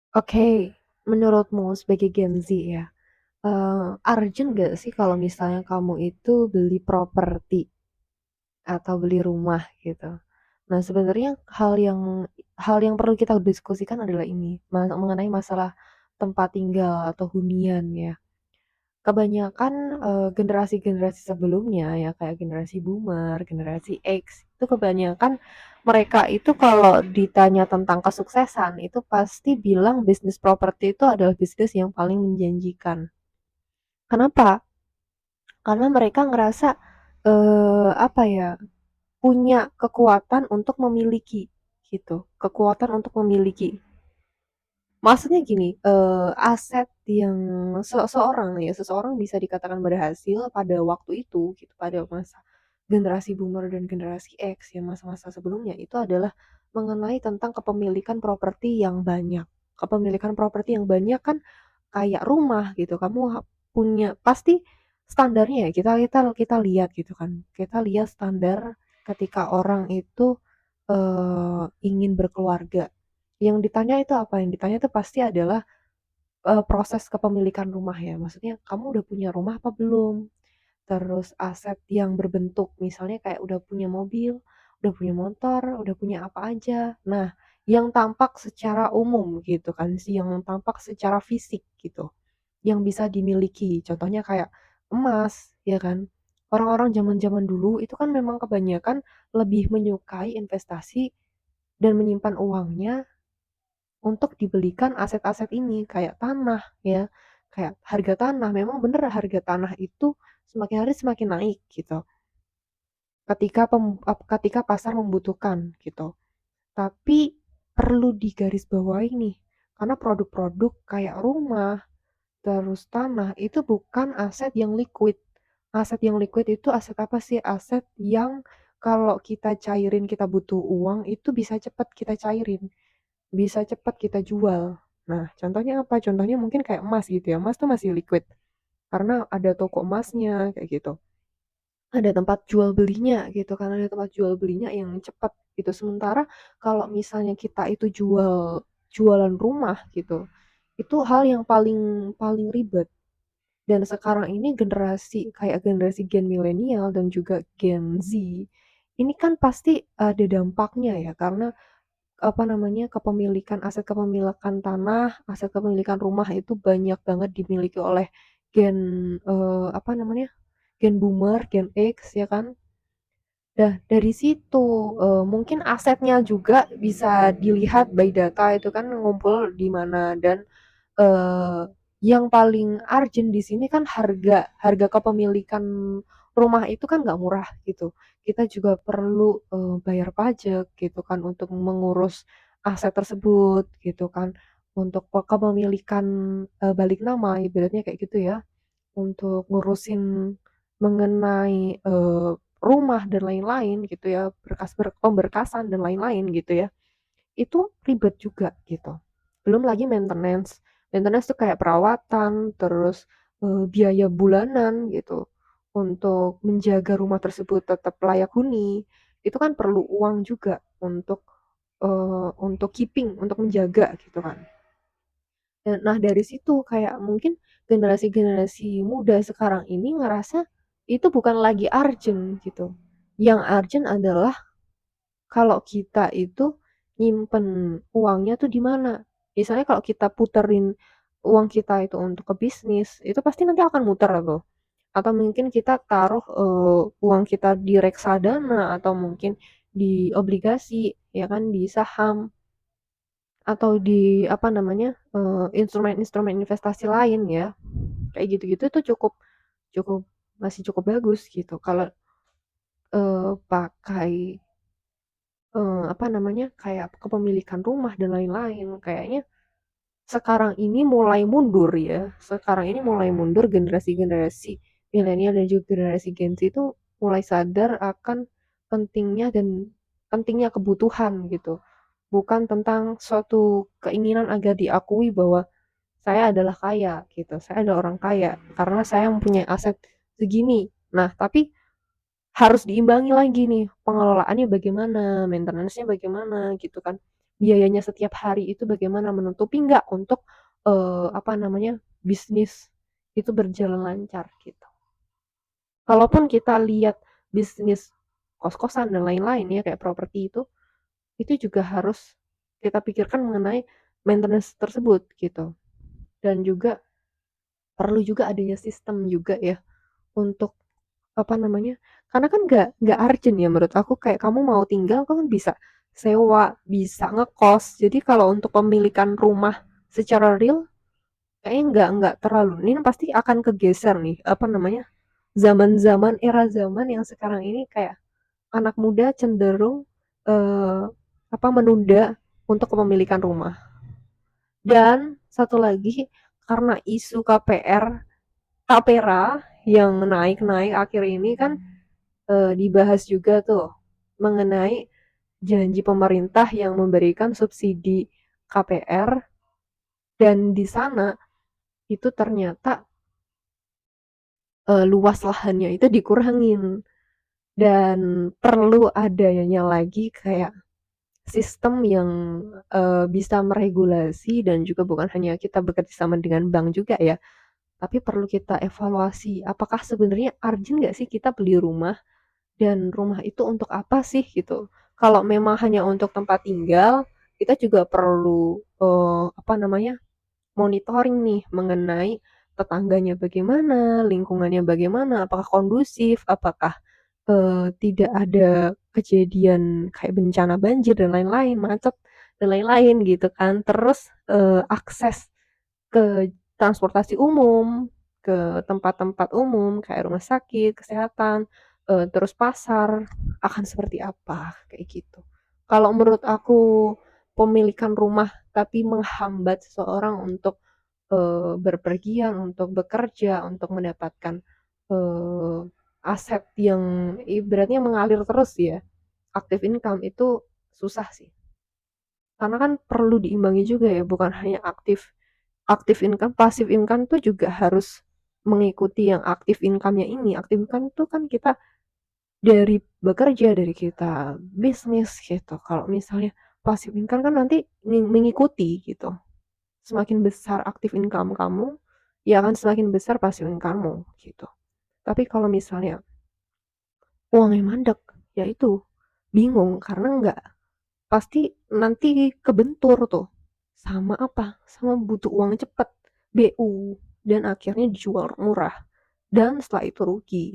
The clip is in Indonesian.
Oke, menurutmu sebagai Gen Z ya, urgent nggak sih kalau misalnya kamu itu beli properti atau beli rumah gitu? Nah, sebenarnya hal yang perlu kita diskusikan adalah ini, mengenai masalah tempat tinggal atau hunian ya. Kebanyakan, generasi-generasi sebelumnya ya kayak generasi boomer, generasi X, itu kebanyakan mereka itu kalau ditanya tentang kesuksesan itu pasti bilang bisnis properti itu adalah bisnis yang paling menjanjikan. Kenapa? Karena mereka ngerasa, apa ya, punya kekuatan untuk memiliki gitu, kekuatan untuk memiliki. Maksudnya gini, aset yang seseorang bisa dikatakan berhasil pada waktu itu gitu, pada masa generasi boomer dan generasi X ya, masa-masa sebelumnya itu adalah mengenai tentang kepemilikan properti yang banyak. Kepemilikan properti yang banyak kan kayak rumah gitu, kamu punya pasti standarnya ya, kita kita kita lihat gitu kan, kita lihat standar ketika orang itu, ingin berkeluarga. Yang ditanya itu apa? Yang ditanya itu pasti adalah, proses kepemilikan rumah ya, maksudnya kamu udah punya rumah apa belum? Terus aset yang berbentuk misalnya kayak udah punya mobil, udah punya motor, udah punya apa aja. Nah, yang tampak secara umum gitu kan sih, yang tampak secara fisik gitu, yang bisa dimiliki. Contohnya kayak emas, ya kan. Orang-orang zaman-zaman dulu itu kan memang kebanyakan lebih menyukai investasi dan menyimpan uangnya untuk dibelikan aset-aset ini, kayak tanah ya, kayak harga tanah, memang bener harga tanah itu semakin hari semakin naik gitu, ketika pasar membutuhkan gitu. Tapi perlu digarisbawahi nih, karena produk-produk kayak rumah, terus tanah itu bukan aset yang liquid. Aset yang liquid itu aset apa sih? Aset yang kalau kita cairin kita butuh uang itu bisa cepat kita cairin. Bisa cepat kita jual. Nah, contohnya apa? Contohnya mungkin kayak emas gitu ya. Emas tuh masih liquid karena ada toko emasnya kayak gitu. Ada tempat jual belinya gitu kan, ada tempat jual belinya yang cepat gitu. Sementara kalau misalnya kita itu jualan rumah gitu, itu hal yang paling paling ribet. Dan sekarang ini generasi Gen milenial dan juga Gen Z, ini kan pasti ada dampaknya ya karena apa namanya, kepemilikan tanah, aset kepemilikan rumah itu banyak banget dimiliki oleh gen, apa namanya, gen boomer, gen X ya kan. Nah dari situ, mungkin asetnya juga bisa dilihat by data itu kan ngumpul di mana dan, eee, yang paling urgent di sini kan harga harga kepemilikan rumah itu kan nggak murah gitu. Kita juga perlu, bayar pajak gitu kan untuk mengurus aset tersebut gitu kan, untuk kepemilikan, balik nama ibaratnya kayak gitu ya, untuk ngurusin mengenai, rumah dan lain-lain gitu ya, pemberkasan dan lain-lain gitu ya. Itu ribet juga gitu. Belum lagi maintenance. Maintenance tuh kayak perawatan, terus, biaya bulanan gitu, untuk menjaga rumah tersebut tetap layak huni, itu kan perlu uang juga untuk keeping, untuk menjaga gitu kan. Nah dari situ kayak mungkin generasi-generasi muda sekarang ini ngerasa itu bukan lagi urgent gitu. Yang urgent adalah kalau kita itu nyimpen uangnya tuh di mana. Misalnya kalau kita puterin uang kita itu untuk ke bisnis, itu pasti nanti akan muter tuh. Atau mungkin kita taruh, uang kita di reksadana atau mungkin di obligasi, ya kan, di saham atau di apa namanya, instrumen-instrumen investasi lain ya. Kayak gitu-gitu tuh cukup cukup masih cukup bagus gitu kalau, pakai apa namanya, kayak kepemilikan rumah dan lain-lain. Kayaknya sekarang ini mulai mundur ya, sekarang ini mulai mundur generasi-generasi milenial dan juga generasi Gen Z itu mulai sadar akan pentingnya dan pentingnya kebutuhan gitu. Bukan tentang suatu keinginan agar diakui bahwa saya adalah kaya gitu, saya adalah orang kaya karena saya mempunyai aset segini. Nah, tapi harus diimbangi lagi nih, pengelolaannya bagaimana, maintenance-nya bagaimana gitu kan. biayanya setiap hari itu bagaimana, menutupi nggak untuk, apa namanya, bisnis itu berjalan lancar gitu. Kalaupun kita lihat bisnis kos-kosan dan lain-lain ya kayak properti itu juga harus kita pikirkan mengenai maintenance tersebut gitu. Dan juga perlu juga adanya sistem juga ya untuk apa namanya, karena kan nggak urgent ya menurut aku, kayak kamu mau tinggal kan bisa sewa, bisa ngekos. Jadi kalau untuk pemilikan rumah secara real kayaknya nggak terlalu, ini pasti akan kegeser nih apa namanya, zaman-zaman era zaman yang sekarang ini kayak anak muda cenderung eh, apa menunda untuk kepemilikan rumah. Dan satu lagi, karena isu KPR Tapera yang naik-naik akhir ini kan dibahas juga tuh mengenai janji pemerintah yang memberikan subsidi KPR, dan di sana itu ternyata luas lahannya itu dikurangin, dan perlu adanya lagi kayak sistem yang bisa meregulasi, dan juga bukan hanya kita bekerja sama dengan bank juga ya, tapi perlu kita evaluasi apakah sebenarnya urgent nggak sih kita beli rumah, dan rumah itu untuk apa sih gitu. Kalau memang hanya untuk tempat tinggal, kita juga perlu apa namanya, monitoring nih mengenai tetangganya bagaimana, lingkungannya bagaimana, apakah kondusif, apakah tidak ada kejadian kayak bencana banjir dan lain-lain, macet dan lain-lain gitu kan. Terus akses ke transportasi umum, ke tempat-tempat umum kayak rumah sakit, kesehatan, terus pasar, akan seperti apa, kayak gitu. Kalau menurut aku pemilikan rumah tapi menghambat seseorang untuk, berpergian, untuk bekerja, untuk mendapatkan, eee, aset yang ibaratnya mengalir terus ya, active income itu susah sih. Karena kan perlu diimbangi juga ya, bukan hanya active income, passive income tuh juga harus mengikuti yang active income-nya ini. Active income tuh kan kita dari bekerja, dari kita bisnis gitu. Kalau misalnya passive income kan nanti mengikuti gitu. Semakin besar active income kamu, ya akan semakin besar passive income-mu gitu. Tapi kalau misalnya uangnya mandek, ya itu bingung karena nggak, pasti nanti kebentur tuh sama apa? Sama butuh uang cepet, BU, dan akhirnya dijual murah. Dan setelah itu rugi.